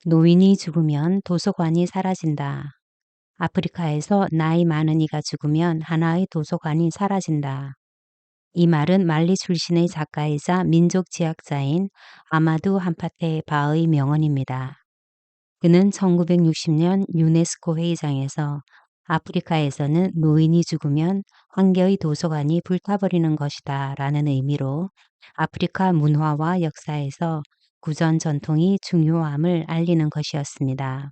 노인이 죽으면 도서관이 사라진다. 아프리카에서 나이 많은 이가 죽으면 하나의 도서관이 사라진다. 이 말은 말리 출신의 작가이자 민족 지학자인 아마두 함파테 바의 명언입니다. 그는 1960년 유네스코 회의장에서 아프리카에서는 노인이 죽으면 한 개의 도서관이 불타버리는 것이다 라는 의미로 아프리카 문화와 역사에서 구전 전통이 중요함을 알리는 것이었습니다.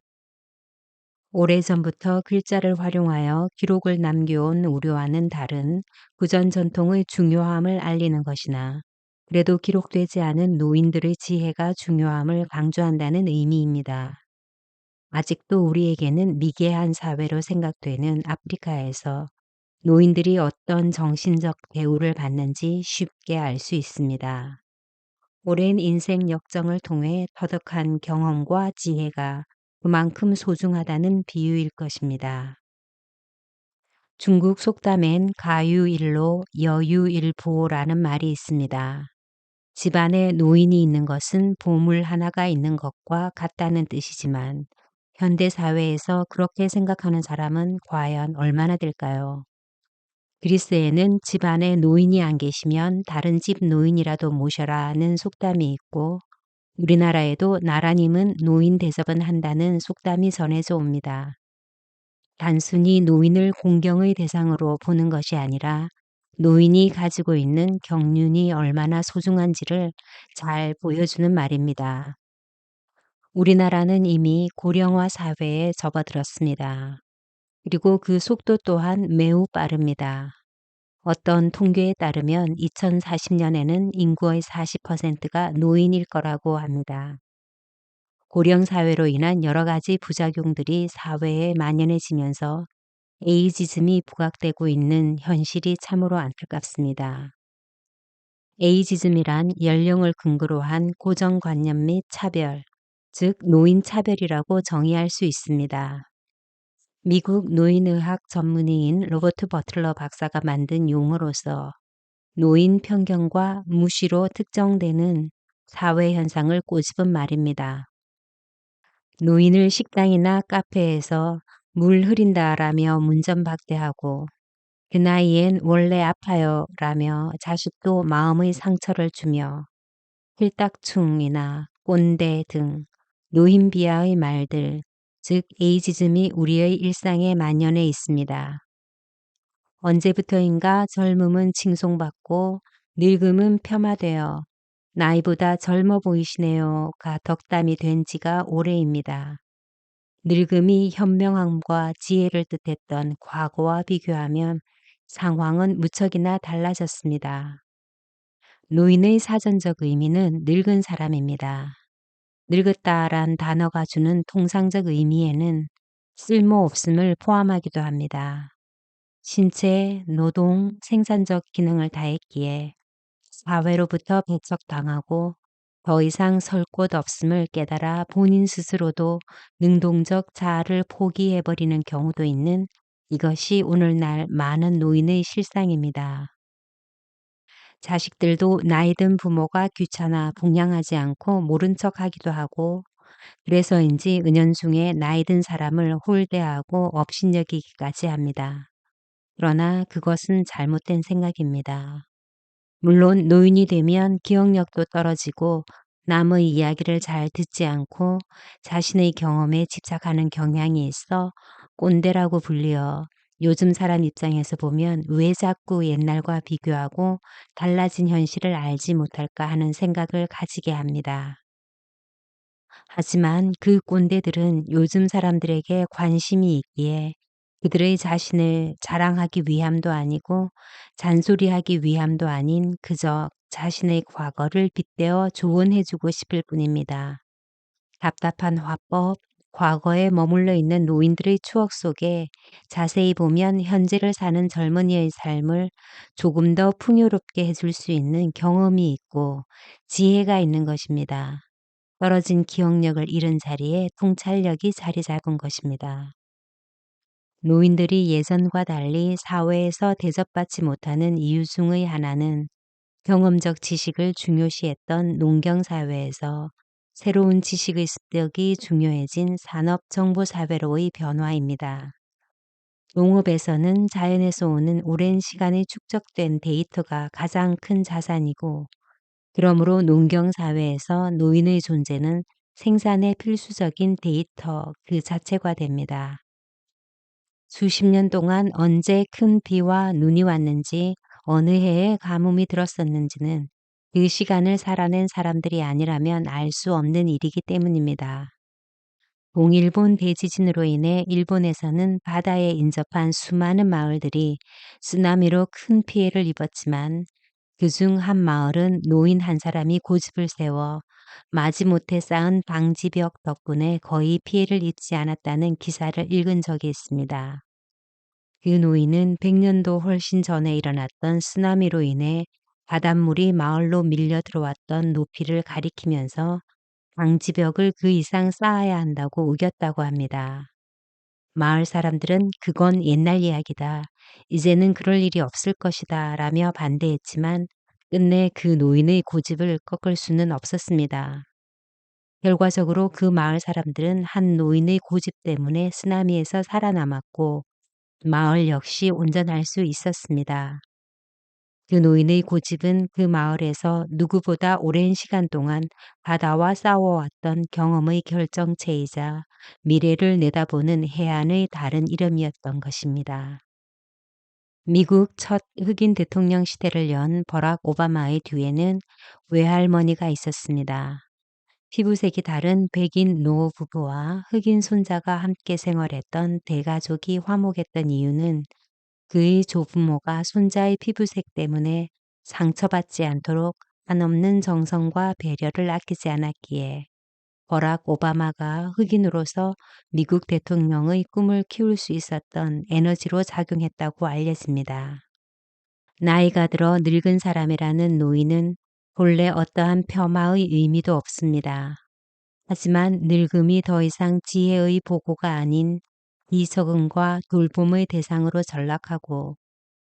오래전부터 글자를 활용하여 기록을 남겨온 우리와는 다른 구전 전통의 중요함을 알리는 것이나 그래도 기록되지 않은 노인들의 지혜가 중요함을 강조한다는 의미입니다. 아직도 우리에게는 미개한 사회로 생각되는 아프리카에서 노인들이 어떤 정신적 대우를 받는지 쉽게 알 수 있습니다. 오랜 인생 역정을 통해 터득한 경험과 지혜가 그만큼 소중하다는 비유일 것입니다. 중국 속담엔 가유일로 여유일보라는 말이 있습니다. 집안에 노인이 있는 것은 보물 하나가 있는 것과 같다는 뜻이지만 현대 사회에서 그렇게 생각하는 사람은 과연 얼마나 될까요? 그리스에는 집안에 노인이 안 계시면 다른 집 노인이라도 모셔라는 속담이 있고 우리나라에도 나라님은 노인 대접은 한다는 속담이 전해져 옵니다. 단순히 노인을 공경의 대상으로 보는 것이 아니라 노인이 가지고 있는 경륜이 얼마나 소중한지를 잘 보여주는 말입니다. 우리나라는 이미 고령화 사회에 접어들었습니다. 그리고 그 속도 또한 매우 빠릅니다. 어떤 통계에 따르면 2040년에는 인구의 40%가 노인일 거라고 합니다. 고령 사회로 인한 여러 가지 부작용들이 사회에 만연해지면서 에이지즘이 부각되고 있는 현실이 참으로 안타깝습니다. 에이지즘이란 연령을 근거로 한 고정관념 및 차별, 즉 노인 차별이라고 정의할 수 있습니다. 미국 노인의학 전문의인 로버트 버틀러 박사가 만든 용어로서 노인 편견과 무시로 특정되는 사회 현상을 꼬집은 말입니다. 노인을 식당이나 카페에서 물 흐린다라며 문전박대하고 그 나이엔 원래 아파요 라며 자식도 마음의 상처를 주며 필딱충이나 꼰대 등 노인 비하의 말들, 즉 에이지즘이 우리의 일상에 만연해 있습니다. 언제부터인가 젊음은 칭송받고 늙음은 폄하되어 나이보다 젊어 보이시네요가 덕담이 된 지가 오래입니다. 늙음이 현명함과 지혜를 뜻했던 과거와 비교하면 상황은 무척이나 달라졌습니다. 노인의 사전적 의미는 늙은 사람입니다. 늙었다란 단어가 주는 통상적 의미에는 쓸모없음을 포함하기도 합니다. 신체, 노동, 생산적 기능을 다했기에 사회로부터 배척당하고 더 이상 설 곳 없음을 깨달아 본인 스스로도 능동적 자아를 포기해버리는 경우도 있는 이것이 오늘날 많은 노인의 실상입니다. 자식들도 나이 든 부모가 귀찮아 봉양하지 않고 모른 척 하기도 하고 그래서인지 은연중에 나이 든 사람을 홀대하고 업신여기기까지 합니다. 그러나 그것은 잘못된 생각입니다. 물론 노인이 되면 기억력도 떨어지고 남의 이야기를 잘 듣지 않고 자신의 경험에 집착하는 경향이 있어 꼰대라고 불리어 요즘 사람 입장에서 보면 왜 자꾸 옛날과 비교하고 달라진 현실을 알지 못할까 하는 생각을 가지게 합니다. 하지만 그 꼰대들은 요즘 사람들에게 관심이 있기에 그들의 자신을 자랑하기 위함도 아니고 잔소리하기 위함도 아닌 그저 자신의 과거를 빗대어 조언해주고 싶을 뿐입니다. 답답한 화법, 과거에 머물러 있는 노인들의 추억 속에 자세히 보면 현재를 사는 젊은이의 삶을 조금 더 풍요롭게 해줄 수 있는 경험이 있고 지혜가 있는 것입니다. 떨어진 기억력을 잃은 자리에 통찰력이 자리 잡은 것입니다. 노인들이 예전과 달리 사회에서 대접받지 못하는 이유 중의 하나는 경험적 지식을 중요시했던 농경사회에서 새로운 지식의 습득이 중요해진 산업정보사회로의 변화입니다. 농업에서는 자연에서 오는 오랜 시간이 축적된 데이터가 가장 큰 자산이고, 그러므로 농경사회에서 노인의 존재는 생산의 필수적인 데이터 그 자체가 됩니다. 수십 년 동안 언제 큰 비와 눈이 왔는지, 어느 해에 가뭄이 들었었는지는 그 시간을 살아낸 사람들이 아니라면 알 수 없는 일이기 때문입니다. 동일본 대지진으로 인해 일본에서는 바다에 인접한 수많은 마을들이 쓰나미로 큰 피해를 입었지만, 그중 한 마을은 노인 한 사람이 고집을 세워 마지못해 쌓은 방지벽 덕분에 거의 피해를 입지 않았다는 기사를 읽은 적이 있습니다. 그 노인은 100년도 훨씬 전에 일어났던 쓰나미로 인해 바닷물이 마을로 밀려 들어왔던 높이를 가리키면서 방지벽을 그 이상 쌓아야 한다고 우겼다고 합니다. 마을 사람들은 "그건 옛날 이야기다. 이제는 그럴 일이 없을 것이다." 라며 반대했지만, 끝내 그 노인의 고집을 꺾을 수는 없었습니다. 결과적으로 그 마을 사람들은 한 노인의 고집 때문에 쓰나미에서 살아남았고, 마을 역시 온전할 수 있었습니다. 그 노인의 고집은 그 마을에서 누구보다 오랜 시간 동안 바다와 싸워왔던 경험의 결정체이자 미래를 내다보는 해안의 다른 이름이었던 것입니다. 미국 첫 흑인 대통령 시대를 연 버락 오바마의 뒤에는 외할머니가 있었습니다. 피부색이 다른 백인 노 부부와 흑인 손자가 함께 생활했던 대가족이 화목했던 이유는, 그의 조부모가 손자의 피부색 때문에 상처받지 않도록 한없는 정성과 배려를 아끼지 않았기에, 버락 오바마가 흑인으로서 미국 대통령의 꿈을 키울 수 있었던 에너지로 작용했다고 알려집니다. 나이가 들어 늙은 사람이라는 노인은 본래 어떠한 폄하의 의미도 없습니다. 하지만 늙음이 더 이상 지혜의 보고가 아닌 비적응과 돌봄의 대상으로 전락하고,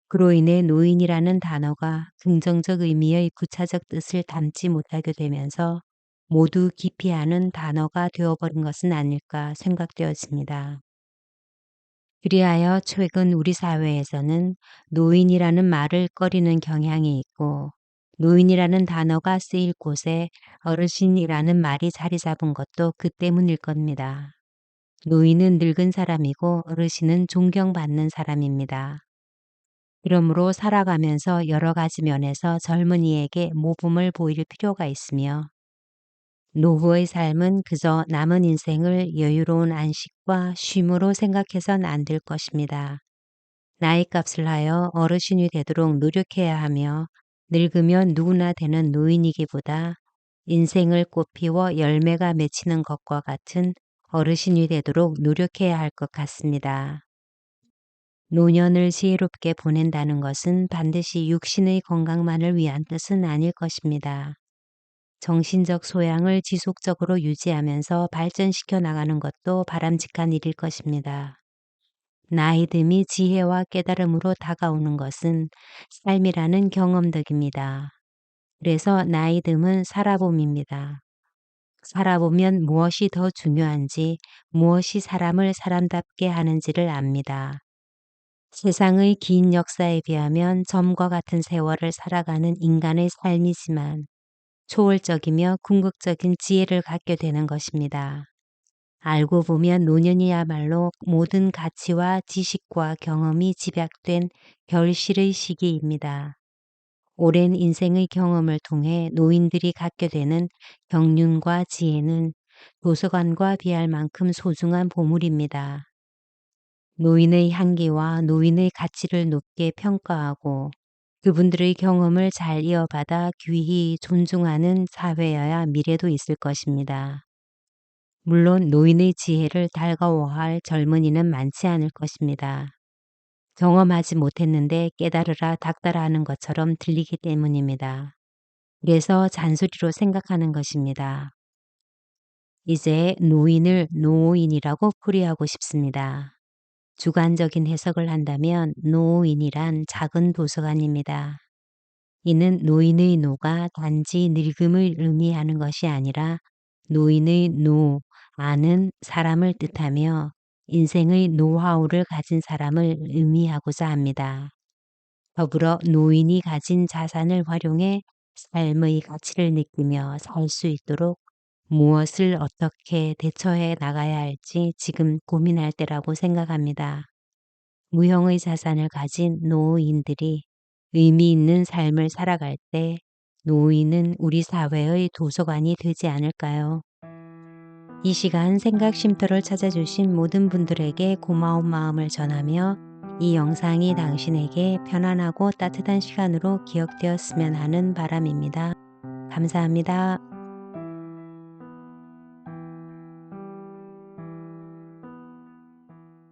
그로 인해 노인이라는 단어가 긍정적 의미의 구차적 뜻을 담지 못하게 되면서 모두 기피하는 단어가 되어버린 것은 아닐까 생각되어집니다. 그리하여 최근 우리 사회에서는 노인이라는 말을 꺼리는 경향이 있고, 노인이라는 단어가 쓰일 곳에 어르신이라는 말이 자리 잡은 것도 그 때문일 겁니다. 노인은 늙은 사람이고 어르신은 존경받는 사람입니다. 그러므로 살아가면서 여러 가지 면에서 젊은이에게 모범을 보일 필요가 있으며, 노후의 삶은 그저 남은 인생을 여유로운 안식과 쉼으로 생각해선 안 될 것입니다. 나이값을 하여 어르신이 되도록 노력해야 하며, 늙으면 누구나 되는 노인이기보다 인생을 꽃피워 열매가 맺히는 것과 같은 어르신이 되도록 노력해야 할 것 같습니다. 노년을 지혜롭게 보낸다는 것은 반드시 육신의 건강만을 위한 뜻은 아닐 것입니다. 정신적 소양을 지속적으로 유지하면서 발전시켜 나가는 것도 바람직한 일일 것입니다. 나이듦이 지혜와 깨달음으로 다가오는 것은 삶이라는 경험덕입니다. 그래서 나이듦은 살아봄입니다. 살아보면 무엇이 더 중요한지, 무엇이 사람을 사람답게 하는지를 압니다. 세상의 긴 역사에 비하면 점과 같은 세월을 살아가는 인간의 삶이지만, 초월적이며 궁극적인 지혜를 갖게 되는 것입니다. 알고 보면 노년이야말로 모든 가치와 지식과 경험이 집약된 결실의 시기입니다. 오랜 인생의 경험을 통해 노인들이 갖게 되는 경륜과 지혜는 도서관과 비할 만큼 소중한 보물입니다. 노인의 향기와 노인의 가치를 높게 평가하고, 그분들의 경험을 잘 이어받아 귀히 존중하는 사회여야 미래도 있을 것입니다. 물론 노인의 지혜를 달가워할 젊은이는 많지 않을 것입니다. 경험하지 못했는데 깨달으라 닥달아 하는 것처럼 들리기 때문입니다. 그래서 잔소리로 생각하는 것입니다. 이제 노인을 노인이라고 풀이하고 싶습니다. 주관적인 해석을 한다면 노인이란 작은 도서관입니다. 이는 노인의 노가 단지 늙음을 의미하는 것이 아니라 노인의 노, 아는 사람을 뜻하며 인생의 노하우를 가진 사람을 의미하고자 합니다. 더불어 노인이 가진 자산을 활용해 삶의 가치를 느끼며 살 수 있도록 무엇을 어떻게 대처해 나가야 할지 지금 고민할 때라고 생각합니다. 무형의 자산을 가진 노인들이 의미 있는 삶을 살아갈 때 노인은 우리 사회의 도서관이 되지 않을까요? 이 시간 생각 쉼터를 찾아주신 모든 분들에게 고마운 마음을 전하며 이 영상이 당신에게 편안하고 따뜻한 시간으로 기억되었으면 하는 바람입니다. 감사합니다.